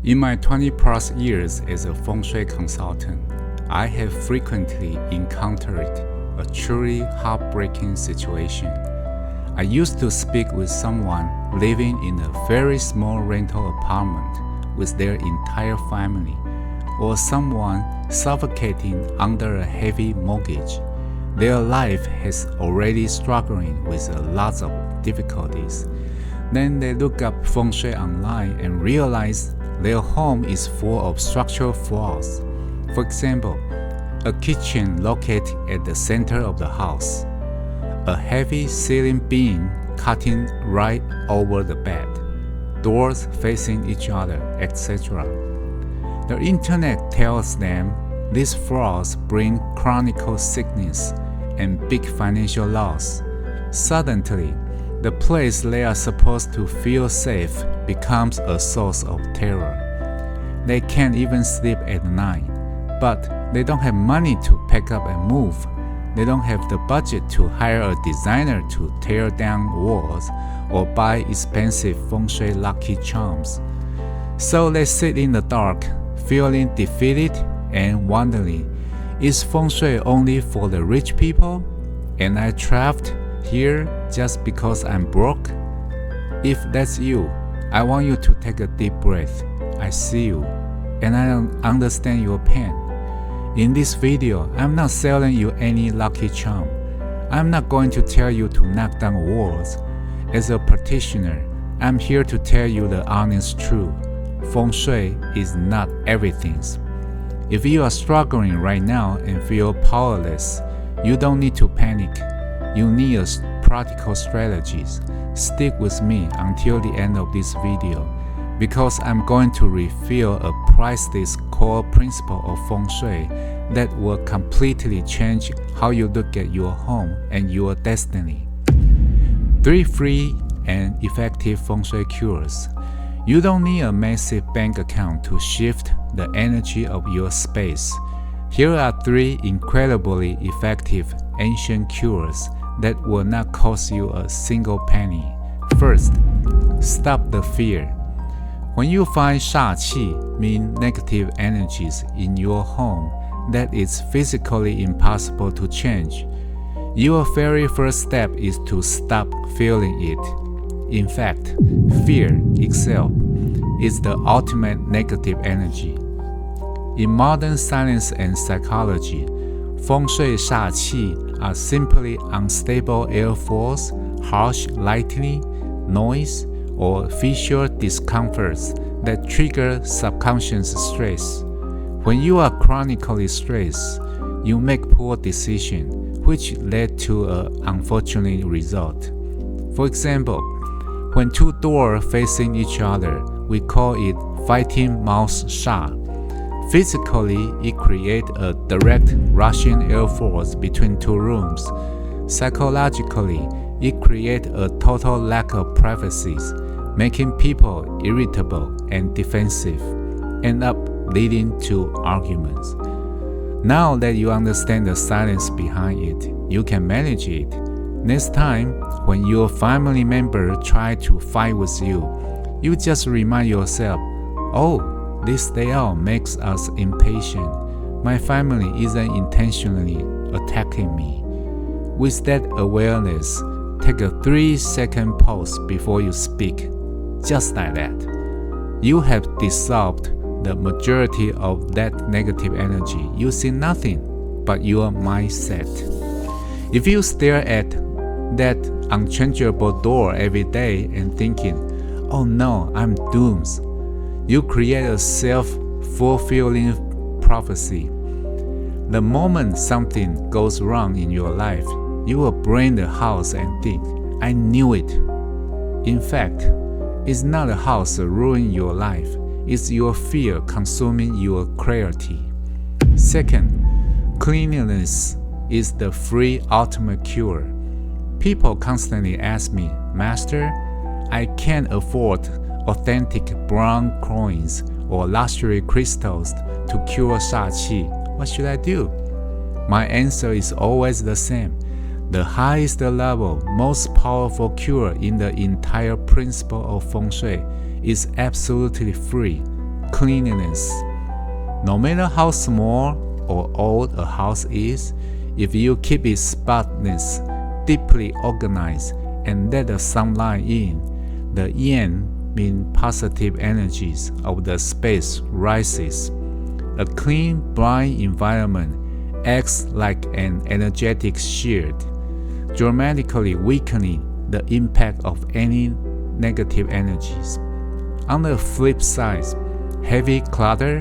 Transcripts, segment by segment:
In my 20 plus years as a Feng Shui consultant, I have frequently encountered a truly heartbreaking situation. I used to speak with someone living in a very small rental apartment with their entire family, or someone suffocating under a heavy mortgage. Their life has already struggling with a lot of difficulties. Then they look up Feng Shui online and realize their home is full of structural flaws. For example, a kitchen located at the center of the house, a heavy ceiling beam cutting right over the bed, doors facing each other, etc. The internet tells them these flaws bring chronic sickness and big financial loss. Suddenly, the place they are supposed to feel safe becomes a source of terror. They can't even sleep at night, but they don't have money to pack up and move. They don't have the budget to hire a designer to tear down walls or buy expensive Feng Shui lucky charms. So they sit in the dark, feeling defeated and wondering, is Feng Shui only for the rich people? And I trapped here just because I'm broke? If that's you, I want you to take a deep breath. I see you, and I understand your pain. In this video, I'm not selling you any lucky charm. I'm not going to tell you to knock down walls. As a practitioner, I'm here to tell you the honest truth. Feng Shui is not everything. If you are struggling right now and feel powerless, you don't need to panic. You need a practical strategies. Stick with me until the end of this video, because I'm going to reveal a priceless core principle of Feng Shui that will completely change how you look at your home and your destiny. 3 free and effective Feng Shui cures. You don't need a massive bank account to shift the energy of your space. Here are 3 incredibly effective ancient cures that will not cost you a single penny. First, stop the fear. When you find 煞气, mean negative energies in your home that is physically impossible to change, your very first step is to stop feeling it. In fact, fear itself is the ultimate negative energy. In modern science and psychology, Feng Shui 煞气 are simply unstable air force, harsh lighting, noise, or visual discomforts that trigger subconscious stress. When you are chronically stressed, you make poor decisions, which lead to an unfortunate result. For example, when 2 doors facing each other, we call it fighting mouth 煞. Physically, it creates a direct rushing air force between 2 rooms. Psychologically, it creates a total lack of privacy, making people irritable and defensive, end up leading to arguments. Now that you understand the science behind it, you can manage it. Next time, when your family member try to fight with you, you just remind yourself, oh, this layout makes us impatient. My family isn't intentionally attacking me. With that awareness, take a 3-second pause before you speak. Just like that. You have dissolved the majority of that negative energy using nothing but your mindset. If you stare at that unchangeable door every day and thinking, oh no, I'm doomed, you create a self-fulfilling prophecy. The moment something goes wrong in your life, you will burn the house and think, I knew it. In fact, it's not the house ruining your life, it's your fear consuming your clarity. Second, cleanliness is the free ultimate cure. People constantly ask me, Master, I can't afford authentic brown coins or luxury crystals to cure 煞气. What should I do? My answer is always the same. The highest level, most powerful cure in the entire principle of Feng Shui is absolutely free, cleanliness. No matter how small or old a house is, if you keep it spotless, deeply organized, and let the sunlight in, the yin, mean positive energies of the space rises. A clean, bright environment acts like an energetic shield, dramatically weakening the impact of any negative energies. On the flip side, heavy clutter,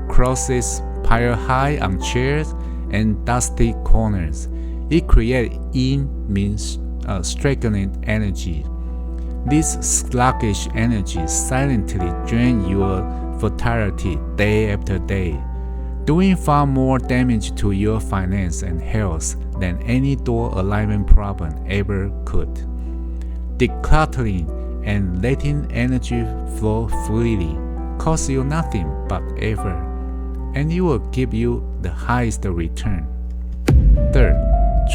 crosses piled high on chairs, and dusty corners. It creates yin means stagnant energy. This sluggish energy silently drains your vitality day after day, doing far more damage to your finance and health than any door alignment problem ever could. Decluttering and letting energy flow freely costs you nothing but effort, and it will give you the highest return. Third,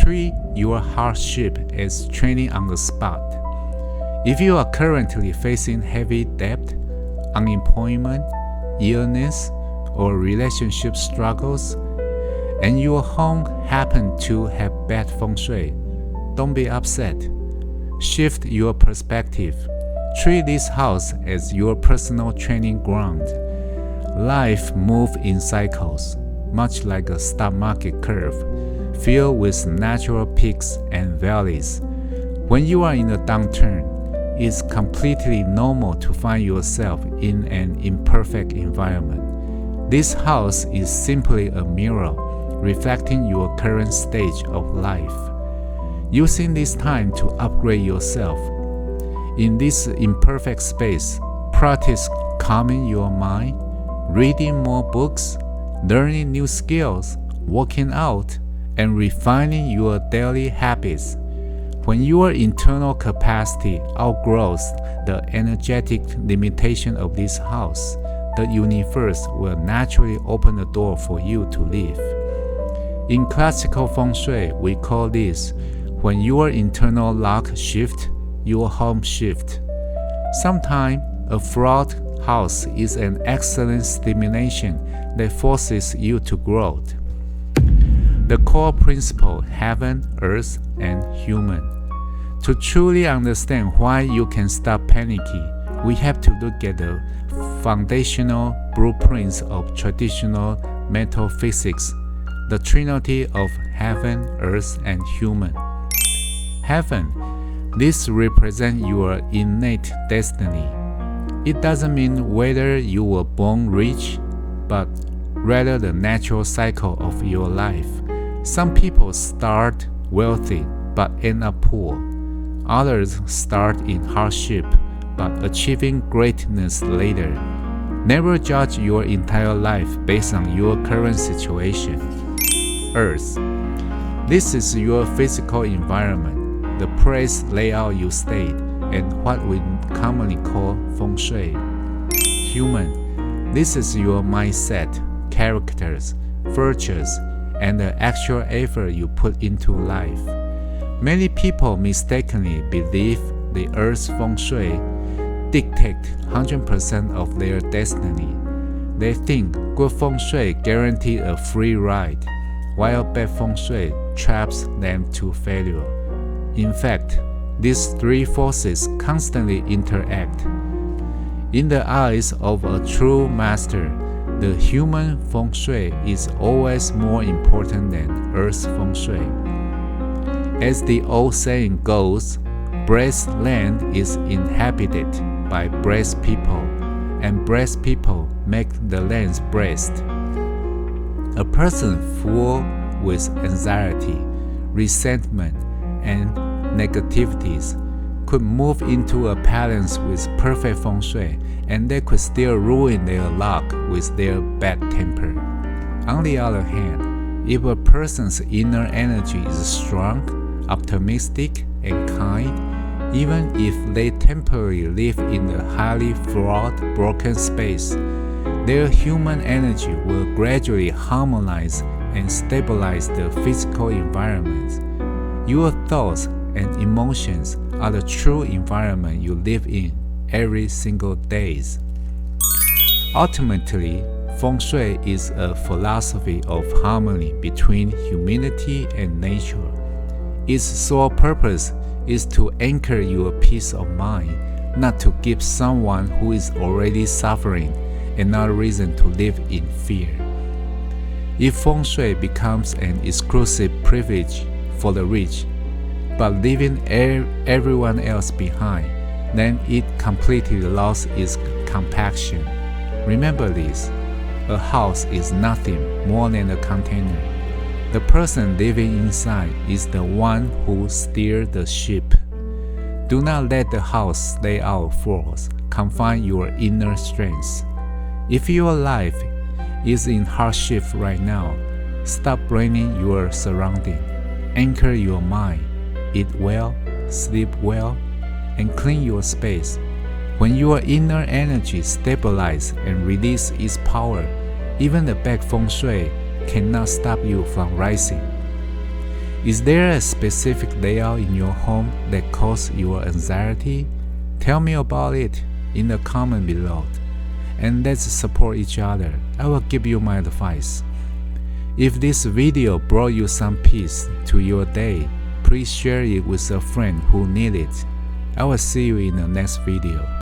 treat your hardship as training on the spot. If you are currently facing heavy debt, unemployment, illness, or relationship struggles, and your home happens to have bad feng shui, don't be upset. Shift your perspective. Treat this house as your personal training ground. Life moves in cycles, much like a stock market curve, filled with natural peaks and valleys. When you are in a downturn, it's completely normal to find yourself in an imperfect environment. This house is simply a mirror reflecting your current stage of life. Using this time to upgrade yourself. In this imperfect space, practice calming your mind, reading more books, learning new skills, working out, and refining your daily habits. When your internal capacity outgrows the energetic limitation of this house, the universe will naturally open the door for you to live. In classical feng shui, we call this when your internal lock shift, your home shift. Sometimes a flawed house is an excellent stimulation that forces you to grow. The core principle, heaven, earth, and human. To truly understand why you can stop panicking, we have to look at the foundational blueprints of traditional metaphysics, the trinity of heaven, earth, and human. Heaven, this represents your innate destiny. It doesn't mean whether you were born rich, but rather the natural cycle of your life. Some people start wealthy but end up poor. Others start in hardship but achieving greatness later. Never judge your entire life based on your current situation. Earth. This is your physical environment, the place layout you stayed, and what we commonly call feng shui. Human. This is your mindset, characters, virtues, and the actual effort you put into life. Many people mistakenly believe the Earth's feng shui dictates 100% of their destiny. They think good feng shui guarantees a free ride, while bad feng shui traps them to failure. In fact, these three forces constantly interact. In the eyes of a true master, the human feng shui is always more important than Earth's feng shui. As the old saying goes, blessed land is inhabited by blessed people, and blessed people make the lands blessed. A person full with anxiety, resentment, and negativities could move into a palace with perfect feng shui, and they could still ruin their luck with their bad temper. On the other hand, if a person's inner energy is strong, optimistic, and kind, even if they temporarily live in a highly flawed, broken space, their human energy will gradually harmonize and stabilize the physical environment. Your thoughts and emotions are the true environment you live in every single day. Ultimately, Feng Shui is a philosophy of harmony between humanity and nature. Its sole purpose is to anchor your peace of mind, not to give someone who is already suffering another reason to live in fear. If Feng Shui becomes an exclusive privilege for the rich, but leaving everyone else behind, then it completely lost its compassion. Remember this, a house is nothing more than a container. The person living inside is the one who steers the ship. Do not let the house layout flaws confine your inner strength. If your life is in hardship right now, stop blaming your surrounding. Anchor your mind, eat well, sleep well, and clean your space. When your inner energy stabilizes and releases its power, even the bad Feng Shui cannot stop you from rising. Is there a specific layout in your home that causes your anxiety? Tell me about it in the comment below, and let's support each other. I will give you my advice. If this video brought you some peace to your day, please share it with a friend who needs it. I will see you in the next video.